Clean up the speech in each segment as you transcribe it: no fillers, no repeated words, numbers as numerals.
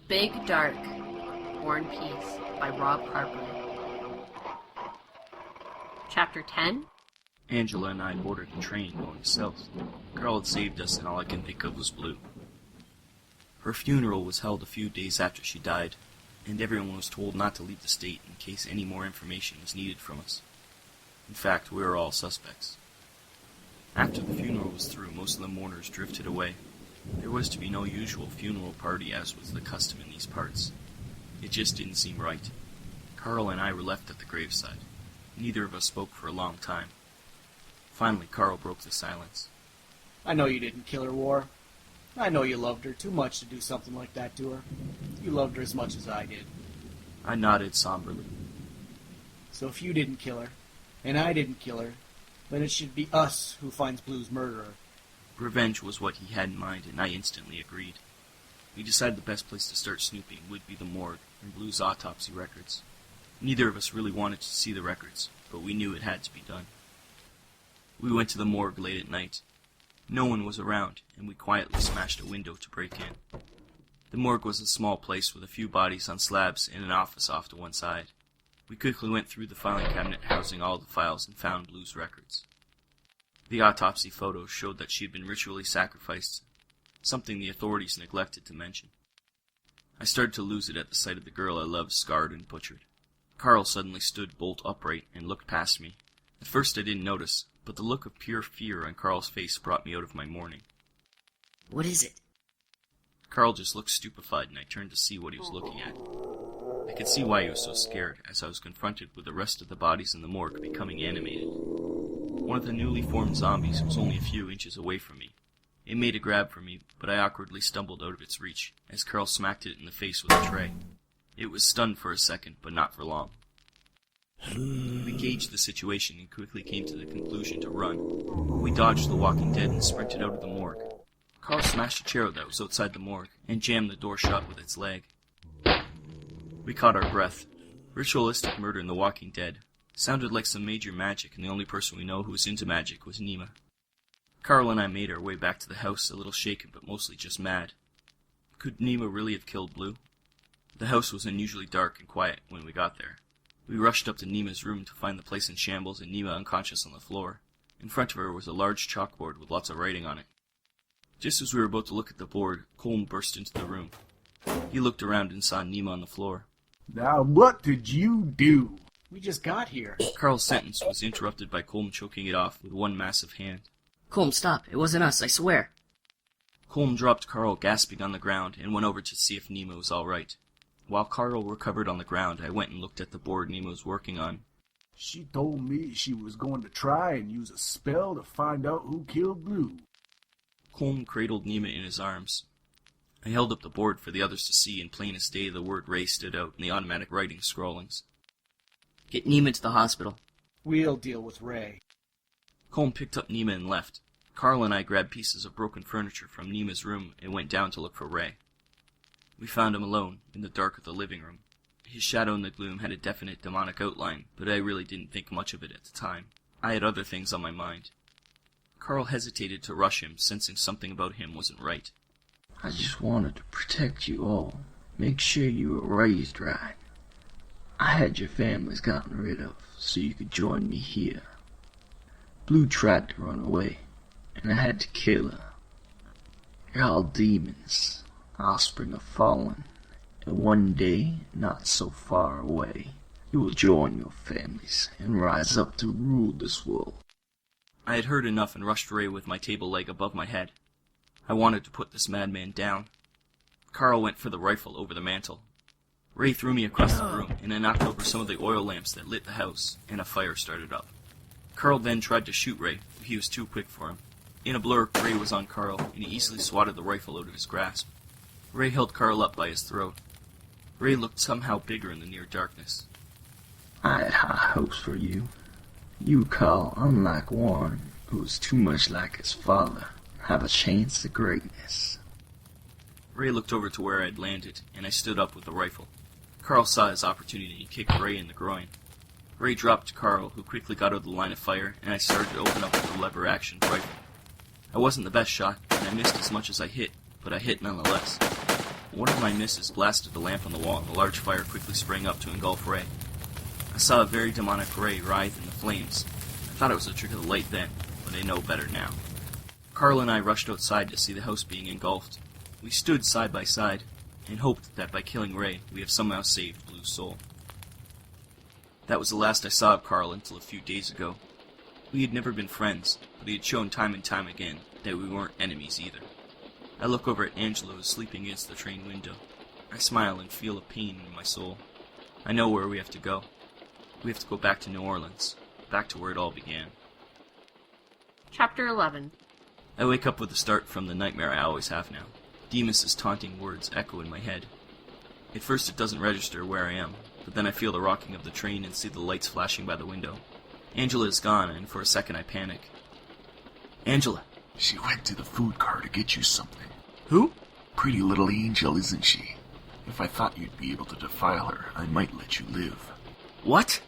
Big Dark, War and Peace by Rob Harper. Chapter 10? Angela and I boarded a train going south. Carl had saved us, and all I can think of was Blue. Her funeral was held a few days after she died, and everyone was told not to leave the state in case any more information was needed from us. In fact, we were all suspects. After the funeral was through, most of the mourners drifted away. There was to be no usual funeral party as was the custom in these parts. It just didn't seem right. Carl and I were left at the graveside. Neither of us spoke for a long time. Finally, Carl broke the silence. I know you didn't kill her, War. I know you loved her too much to do something like that to her. You loved her as much as I did. I nodded somberly. So if you didn't kill her, and I didn't kill her, then it should be us who finds Blue's murderer. Revenge was what he had in mind, and I instantly agreed. We decided the best place to start snooping would be the morgue and Blue's autopsy records. Neither of us really wanted to see the records, but we knew it had to be done. We went to the morgue late at night. No one was around, and we quietly smashed a window to break in. The morgue was a small place with a few bodies on slabs and an office off to one side. We quickly went through the filing cabinet housing all the files and found Blue's records. The autopsy photos showed that she had been ritually sacrificed, something the authorities neglected to mention. I started to lose it at the sight of the girl I loved scarred and butchered. Carl suddenly stood bolt upright and looked past me. At first I didn't notice, but the look of pure fear on Carl's face brought me out of my mourning. What is it? Carl just looked stupefied, and I turned to see what he was looking at. I could see why he was so scared, as I was confronted with the rest of the bodies in the morgue becoming animated. One of the newly formed zombies was only a few inches away from me. It made a grab for me, but I awkwardly stumbled out of its reach, as Carl smacked it in the face with a tray. It was stunned for a second, but not for long. We gauged the situation and quickly came to the conclusion to run. We dodged the Walking Dead and sprinted out of the morgue. Carl smashed a chair that was outside the morgue and jammed the door shut with its leg. We caught our breath. Ritualistic murder in The Walking Dead sounded like some major magic, and the only person we know who was into magic was Nima. Carl and I made our way back to the house, a little shaken but mostly just mad. Could Nima really have killed Blue? The house was unusually dark and quiet when we got there. We rushed up to Nima's room to find the place in shambles and Nima unconscious on the floor. In front of her was a large chalkboard with lots of writing on it. Just as we were about to look at the board, Colm burst into the room. He looked around and saw Nima on the floor. Now what did you do? We just got here. Carl's sentence was interrupted by Colm choking it off with one massive hand. Colm, stop. It wasn't us, I swear. Colm dropped Carl gasping on the ground and went over to see if Nima was all right. While Carl recovered on the ground, I went and looked at the board Nima was working on. She told me she was going to try and use a spell to find out who killed Blue. Colm cradled Nima in his arms. I held up the board for the others to see. In plain as day, the word Ray stood out in the automatic writing scrollings. Get Nima to the hospital. We'll deal with Ray. Colm picked up Nima and left. Carl and I grabbed pieces of broken furniture from Nima's room and went down to look for Ray. We found him alone, in the dark of the living room. His shadow in the gloom had a definite demonic outline, but I really didn't think much of it at the time. I had other things on my mind. Carl hesitated to rush him, sensing something about him wasn't right. I just wanted to protect you all, make sure you were raised right. I had your families gotten rid of, so you could join me here. Blue tried to run away, and I had to kill her. You're all demons, offspring of fallen, and one day, not so far away, you will join your families and rise up to rule this world. I had heard enough and rushed Ray with my table leg above my head. I wanted to put this madman down. Carl went for the rifle over the mantel. Ray threw me across the room, and I knocked over some of the oil lamps that lit the house, and a fire started up. Carl then tried to shoot Ray, but he was too quick for him. In a blur, Ray was on Carl, and he easily swatted the rifle out of his grasp. Ray held Carl up by his throat. Ray looked somehow bigger in the near darkness. I had high hopes for you. You, Carl, unlike Warren, who was too much like his father, have a chance at greatness. Ray looked over to where I had landed, and I stood up with the rifle. Carl saw his opportunity and kicked Ray in the groin. Ray dropped Carl, who quickly got out of the line of fire, and I started to open up with the lever-action rifle. I wasn't the best shot, and I missed as much as I hit, but I hit nonetheless. One of my misses blasted the lamp on the wall, and a large fire quickly sprang up to engulf Ray. I saw a very demonic Ray writhe in the flames. I thought it was a trick of the light then, but I know better now. Carl and I rushed outside to see the house being engulfed. We stood side by side, and hoped that by killing Ray, we have somehow saved Blue's soul. That was the last I saw of Carl until a few days ago. We had never been friends, but he had shown time and time again that we weren't enemies either. I look over at Angela, who's sleeping against the train window. I smile and feel a pain in my soul. I know where we have to go. We have to go back to New Orleans, back to where it all began. Chapter 11. I wake up with a start from the nightmare I always have now. Demas's taunting words echo in my head. At first it doesn't register where I am, but then I feel the rocking of the train and see the lights flashing by the window. Angela is gone, and for a second I panic. Angela! She went to the food car to get you something. Who? Pretty little angel, isn't she? If I thought you'd be able to defile her, I might let you live. What?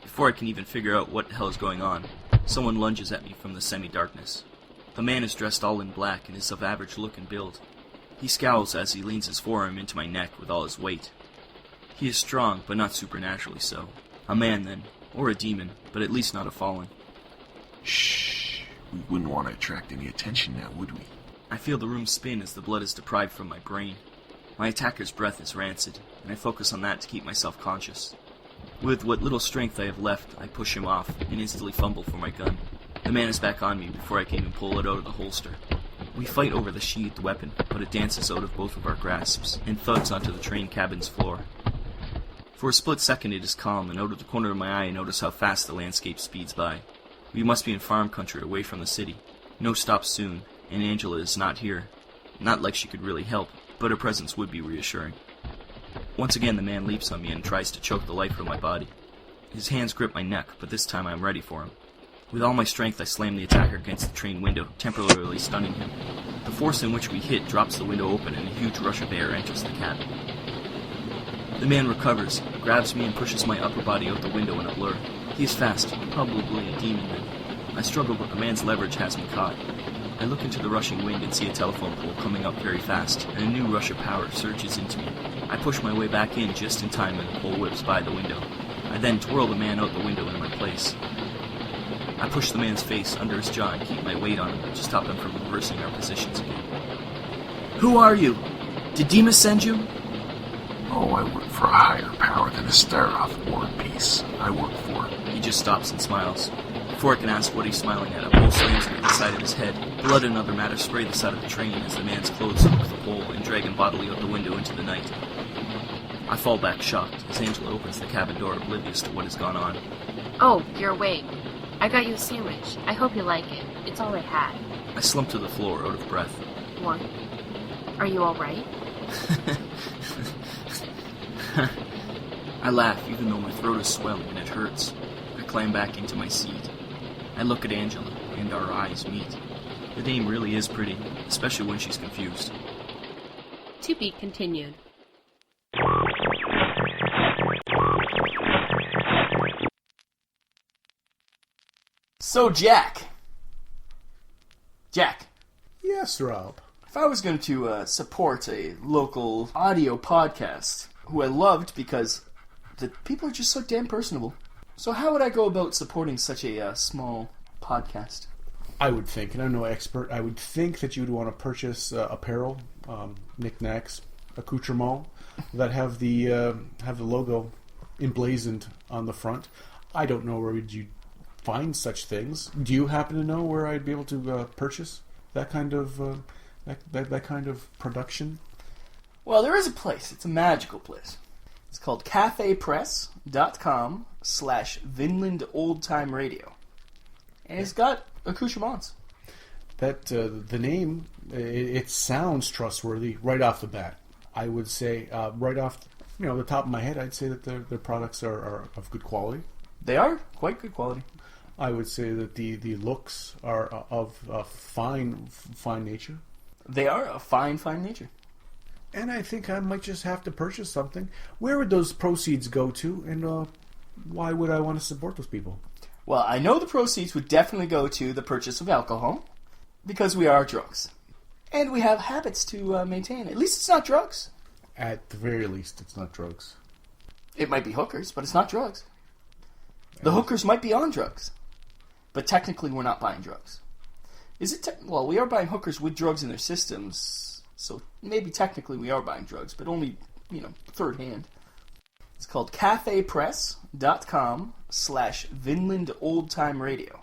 Before I can even figure out what the hell is going on, someone lunges at me from the semi-darkness. The man is dressed all in black and is of average look and build. He scowls as he leans his forearm into my neck with all his weight. He is strong, but not supernaturally so. A man, then, or a demon, but at least not a fallen. Shh. We wouldn't want to attract any attention now, would we? I feel the room spin as the blood is deprived from my brain. My attacker's breath is rancid, and I focus on that to keep myself conscious. With what little strength I have left, I push him off and instantly fumble for my gun. The man is back on me before I can even pull it out of the holster. We fight over the sheathed weapon, but it dances out of both of our grasps and thuds onto the train cabin's floor. For a split second it is calm, and out of the corner of my eye I notice how fast the landscape speeds by. We must be in farm country away from the city. No stop soon, and Angela is not here. Not like she could really help, but her presence would be reassuring. Once again the man leaps on me and tries to choke the life from my body. His hands grip my neck, but this time I am ready for him. With all my strength I slam the attacker against the train window, temporarily stunning him. The force in which we hit drops the window open and a huge rush of air enters the cabin. The man recovers, grabs me and pushes my upper body out the window in a blur. He is fast, probably a demon then. I struggle, but the man's leverage has me caught. I look into the rushing wind and see a telephone pole coming up very fast, and a new rush of power surges into me. I push my way back in just in time when the pole whips by the window. I then twirl the man out the window in my place. I push the man's face under his jaw and keep my weight on him to stop him from reversing our positions again. Who are you? Did Demas send you? Oh, I work for a higher power than a star-off war and peace. I work for... He just stops and smiles. Before I can ask what he's smiling at, a pole slams into the side of his head. Blood and other matter spray the side of the train as the man's clothes hook the pole and drag him bodily out the window into the night. I fall back shocked as Angela opens the cabin door, oblivious to what has gone on. Oh, you're awake. I got you a sandwich. I hope you like it. It's all I had. I slump to the floor, out of breath. What? Are you alright? I laugh, even though my throat is swelling and it hurts. I climb back into my seat. I look at Angela, and our eyes meet. The dame really is pretty, especially when she's confused. To be continued. So, Jack, Yes, Rob. if I was going to support a local audio podcast who I loved because the people are just so damn personable, so how would I go about supporting such a small podcast? I would think, and I'm no expert, I would think that you would want to purchase apparel, knickknacks, accoutrements that have the logo emblazoned on the front. I don't know where would you find such things. Do you happen to know where I'd be able to purchase that kind of that kind of production? Well, there is a place. It's a magical place. It's called cafepress.com/Vinland Old Time Radio. And it's got accoutrements. That the name, it sounds trustworthy right off the bat. I would say right off the top of my head, I'd say that their products are of good quality. They are quite good quality. I would say that the looks are of fine nature. They are a fine nature. And I think I might just have to purchase something. Where would those proceeds go to, and why would I want to support those people? Well, I know the proceeds would definitely go to the purchase of alcohol, because we are drunks. And we have habits to maintain. At least it's not drugs. At the very least, it's not drugs. It might be hookers, but it's not drugs. The hookers might be on drugs, but technically we're not buying drugs. Is it? Well, we are buying hookers with drugs in their systems, so maybe technically we are buying drugs, but only, third hand. It's called cafepress.com/Vinland Old Time Radio.